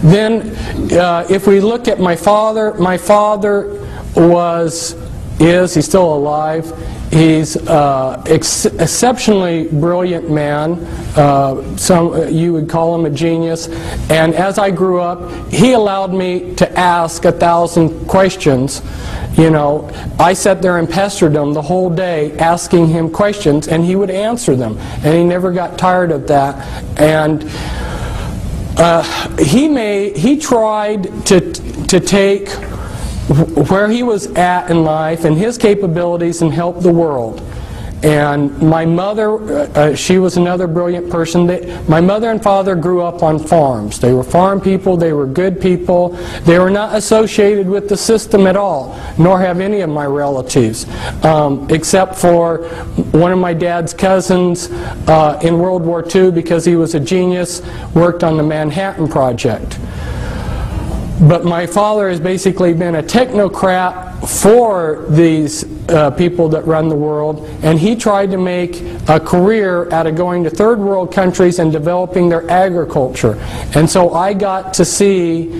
Then, if we look at my father he's still alive. He's exceptionally brilliant man. You would call him a genius. And as I grew up, he allowed me to ask 1,000 questions. You know, I sat there and pestered him the whole day asking him questions, and he would answer them. And he never got tired of that. And he tried to take where he was at in life and his capabilities and help the world. And my mother, she was another brilliant person. My mother and father grew up on farms. They were farm people, they were good people. They were not associated with the system at all, nor have any of my relatives, except for one of my dad's cousins in World War II, because he was a genius, worked on the Manhattan Project. But my father has basically been a technocrat for these people that run the world, and he tried to make a career out of going to third world countries and developing their agriculture. And so I got to see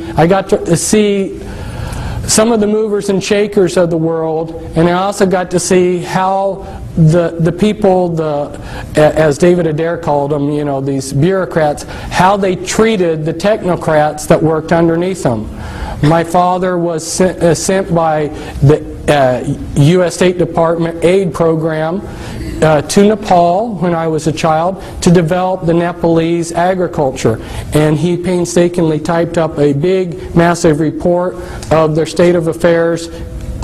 some of the movers and shakers of the world, and I also got to see how the people, as David Adair called them, you know, these bureaucrats, how they treated the technocrats that worked underneath them. My father was sent by the U.S. State Department aid program to Nepal when I was a child to develop the Nepalese agriculture, and he painstakingly typed up a big, massive report of their state of affairs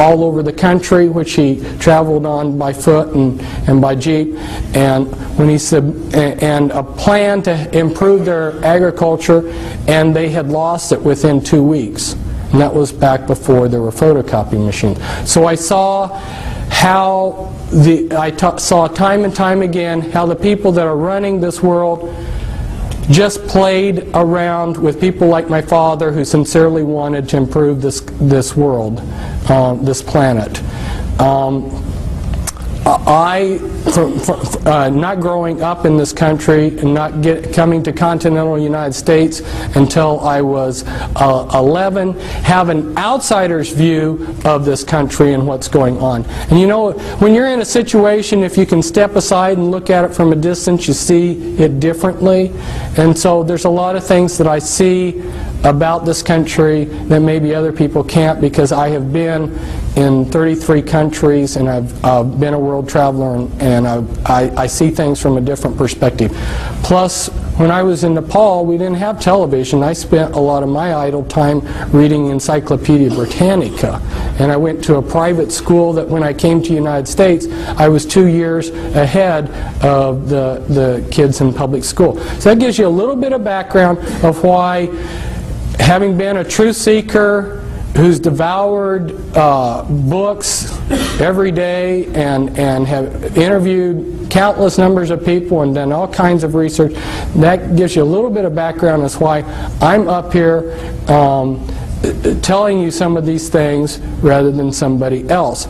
all over the country, which he traveled on by foot and by jeep, and when he said, and a plan to improve their agriculture, and they had lost it within 2 weeks, and that was back before there were photocopy machines. So I saw how saw time and time again how the people that are running this world just played around with people like my father, who sincerely wanted to improve this world, this planet. Not growing up in this country and not coming to continental United States until I was 11, have an outsider's view of this country and what's going on. And you know, when you're in a situation, if you can step aside and look at it from a distance, you see it differently. And so there's a lot of things that I see about this country that maybe other people can't, because I have been in 33 countries and I've been a world traveler, and I see things from a different perspective. Plus, when I was in Nepal, we didn't have television. I spent a lot of my idle time reading Encyclopedia Britannica, and I went to a private school that when I came to the United States, I was 2 years ahead of the kids in public school. So that gives you a little bit of background of why, having been a truth seeker who's devoured books every day and have interviewed countless numbers of people and done all kinds of research, that gives you a little bit of background as why I'm up here telling you some of these things rather than somebody else.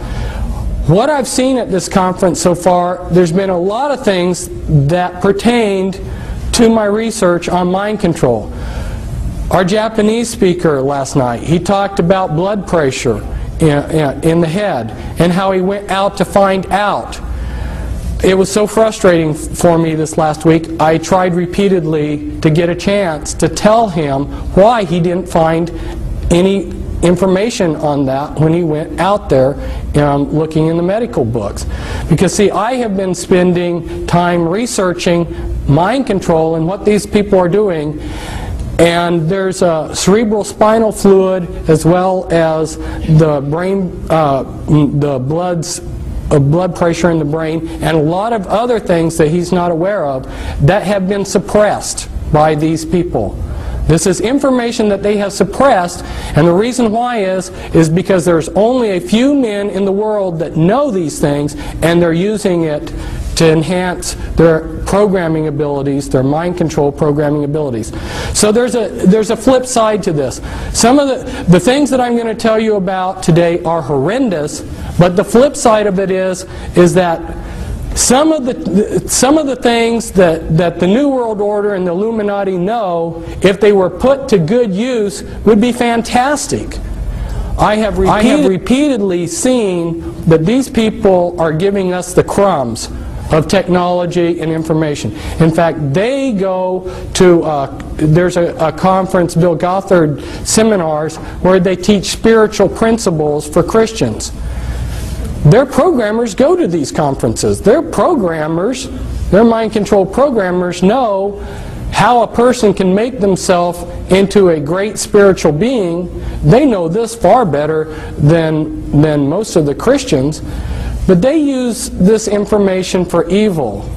What I've seen at this conference so far, there's been a lot of things that pertained to my research on mind control. Our Japanese speaker last night, he talked about blood pressure in the head and how he went out to find out. It was so frustrating for me this last week. I tried repeatedly to get a chance to tell him why he didn't find any information on that when he went out there looking in the medical books. Because see, I have been spending time researching mind control and what these people are doing. And there's a cerebral spinal fluid, as well as the brain, the blood pressure in the brain, and a lot of other things that he's not aware of that have been suppressed by these people. This is information that they have suppressed, and the reason why is because there's only a few men in the world that know these things, and they're using it to enhance their programming abilities, their mind control programming abilities. So there's a flip side to this. Some of the things that I'm going to tell you about today are horrendous, but the flip side of it is that Some of the things that the New World Order and the Illuminati know, if they were put to good use, would be fantastic. I have repeatedly seen that these people are giving us the crumbs of technology and information. In fact, they go to, there's a conference, Bill Gothard seminars, where they teach spiritual principles for Christians. Their programmers go to these conferences. Their programmers, their mind control programmers, know how a person can make themselves into a great spiritual being. They know this far better than most of the Christians, but they use this information for evil.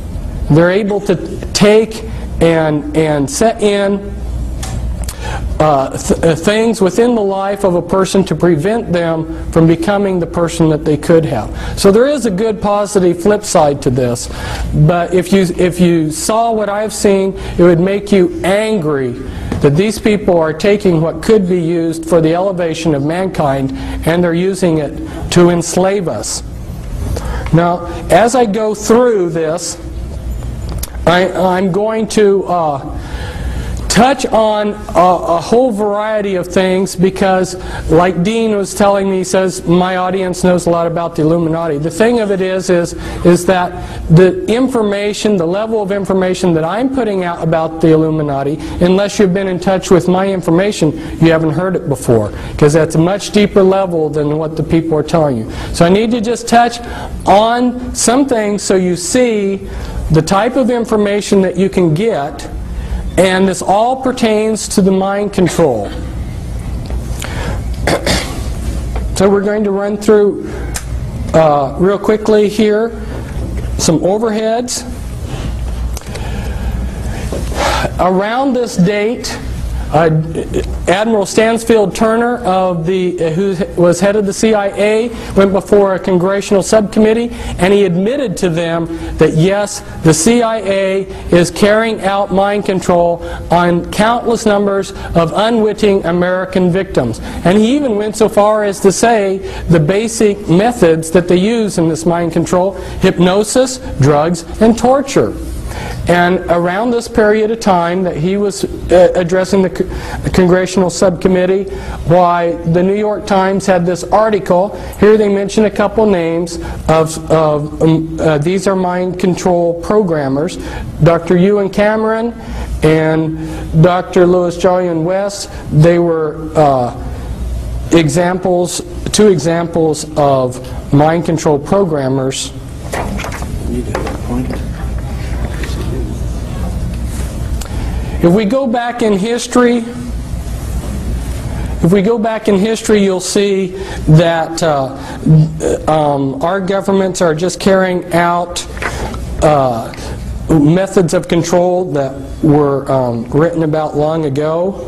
They're able to take and set in things within the life of a person to prevent them from becoming the person that they could have. So there is a good positive flip side to this, but if you saw what I've seen, it would make you angry that these people are taking what could be used for the elevation of mankind and they're using it to enslave us. Now, as I go through this, I'm going to touch on a whole variety of things because, like Dean was telling me, he says my audience knows a lot about the Illuminati. The thing of it is that the information, the level of information that I'm putting out about the Illuminati, unless you've been in touch with my information, you haven't heard it before, because that's a much deeper level than what the people are telling you. So I need to just touch on some things so you see the type of information that you can get. And this all pertains to the mind control. So we're going to run through real quickly here some overheads. Around this date, Admiral Stansfield Turner, who was head of the CIA, went before a congressional subcommittee, and he admitted to them that yes, the CIA is carrying out mind control on countless numbers of unwitting American victims. And he even went so far as to say the basic methods that they use in this mind control: hypnosis, drugs, and torture. And around this period of time that he was addressing the congressional subcommittee, why the New York Times had this article. Here they mention a couple names of these are mind control programmers: Dr. Ewan Cameron and Dr. Louis Jolyon West. They were two examples of mind control programmers. If we go back in history, you'll see that our governments are just carrying out methods of control that were written about long ago.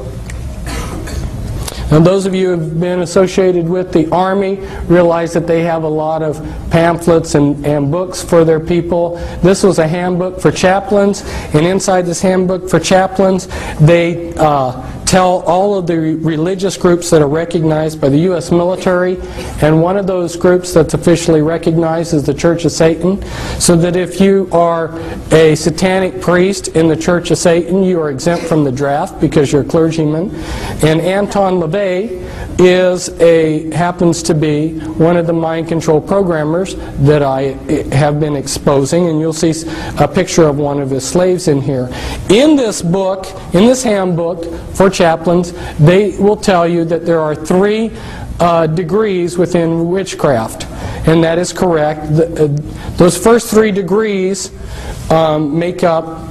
Now, those of you who have been associated with the Army realize that they have a lot of pamphlets and books for their people. This was a handbook for chaplains, and inside this handbook for chaplains, they tell all of the religious groups that are recognized by the U.S. military, and one of those groups that's officially recognized is the Church of Satan, so that if you are a satanic priest in the Church of Satan, you are exempt from the draft because you're a clergyman. And Anton LaVey happens to be one of the mind control programmers that I have been exposing, and you'll see a picture of one of his slaves in here. In this book, in this handbook for chaplains, they will tell you that there are 3 degrees within witchcraft, and that is correct. Those first 3 degrees make up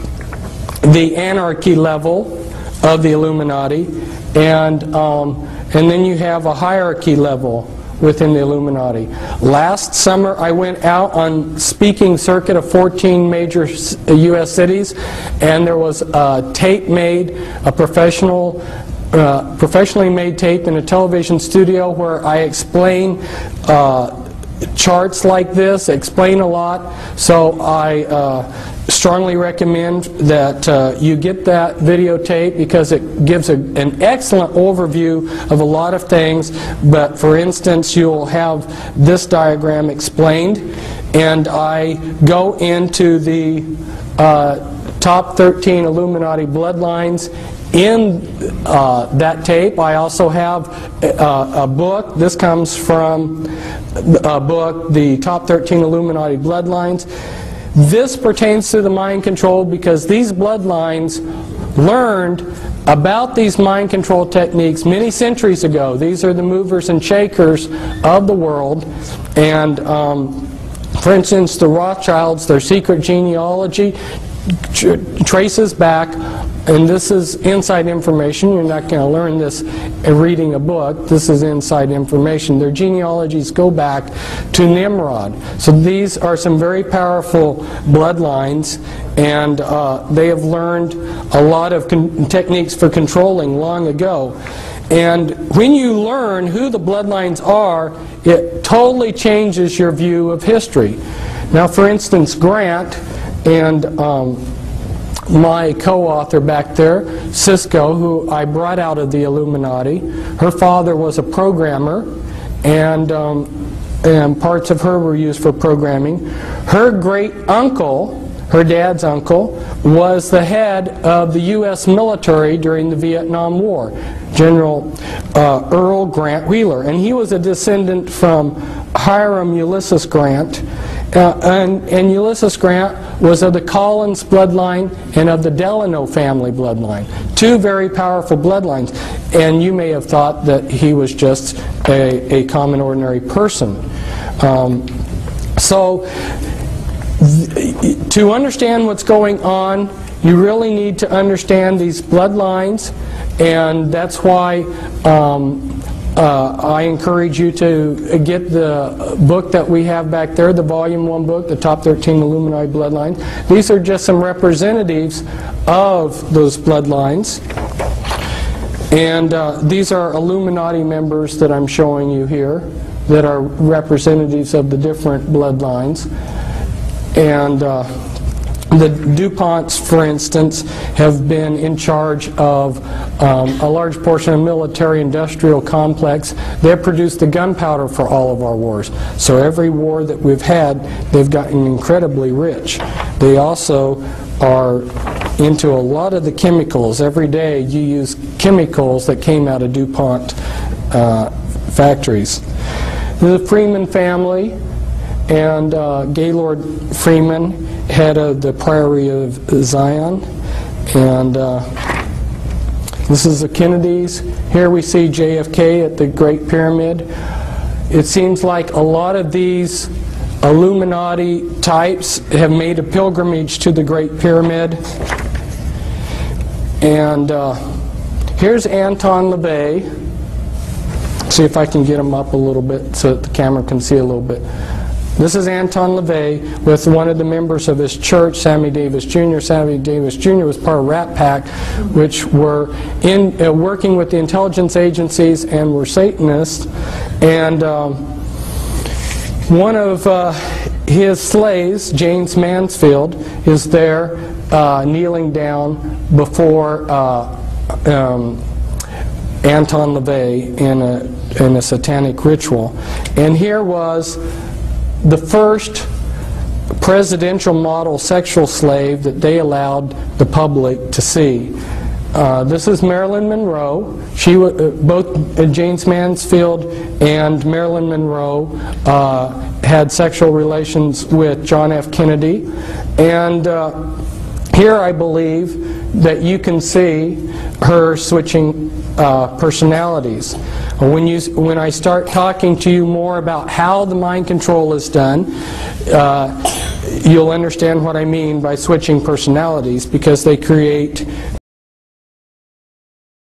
the anarchy level of the Illuminati, and then you have a hierarchy level within the Illuminati. Last summer I went out on speaking circuit of 14 major U.S. cities, and there was a tape made, a professionally made tape in a television studio where I explain charts like this, explain a lot. So I strongly recommend that you get that videotape because it gives an excellent overview of a lot of things. But for instance, you'll have this diagram explained, and I go into the top 13 Illuminati bloodlines in that tape. I also have a book. This comes from a book, The Top 13 Illuminati Bloodlines. This pertains to the mind control because these bloodlines learned about these mind control techniques many centuries ago. These are the movers and shakers of the world. And for instance, the Rothschilds, their secret genealogy traces back, and this is inside information. You're not going to learn this reading a book. This is inside information. Their genealogies go back to Nimrod. So these are some very powerful bloodlines, and they have learned a lot of techniques for controlling long ago. And when you learn who the bloodlines are, it totally changes your view of history. Now, for instance, Grant and my co-author back there, Cisco, who I brought out of the Illuminati, her father was a programmer, and parts of her were used for programming. Her great uncle, her dad's uncle, was the head of the U.S. military during the Vietnam War, General Earl Grant Wheeler, and he was a descendant from Hiram Ulysses Grant. And Ulysses Grant was of the Collins bloodline and of the Delano family bloodline. Two very powerful bloodlines. And you may have thought that he was just a common ordinary person. To understand what's going on, you really need to understand these bloodlines, and that's why I encourage you to get the book that we have back there, the Volume 1 book, the Top 13 Illuminati Bloodlines. These are just some representatives of those bloodlines. And these are Illuminati members that I'm showing you here that are representatives of the different bloodlines. And the DuPonts, for instance, have been in charge of a large portion of the military-industrial complex. They've produced the gunpowder for all of our wars. So every war that we've had, they've gotten incredibly rich. They also are into a lot of the chemicals. Every day you use chemicals that came out of DuPont factories. The Freeman family and Gaylord Freeman, head of the Priory of Zion, and this is the Kennedys. Here we see JFK at the Great Pyramid. It seems like a lot of these Illuminati types have made a pilgrimage to the Great Pyramid. And here's Anton LaVey. See if I can get him up a little bit so that the camera can see a little bit. This is Anton LaVey with one of the members of his church, Sammy Davis Jr. Sammy Davis Jr. was part of Rat Pack, which were working with the intelligence agencies and were Satanists. And one of his slaves, James Mansfield, is there kneeling down before Anton LaVey in a satanic ritual. And here was the first presidential model sexual slave that they allowed the public to see. This is Marilyn Monroe. She both James Mansfield and Marilyn Monroe had sexual relations with John F. Kennedy. And here I believe that you can see her switching personalities. When I start talking to you more about how the mind control is done, you'll understand what I mean by switching personalities, because they create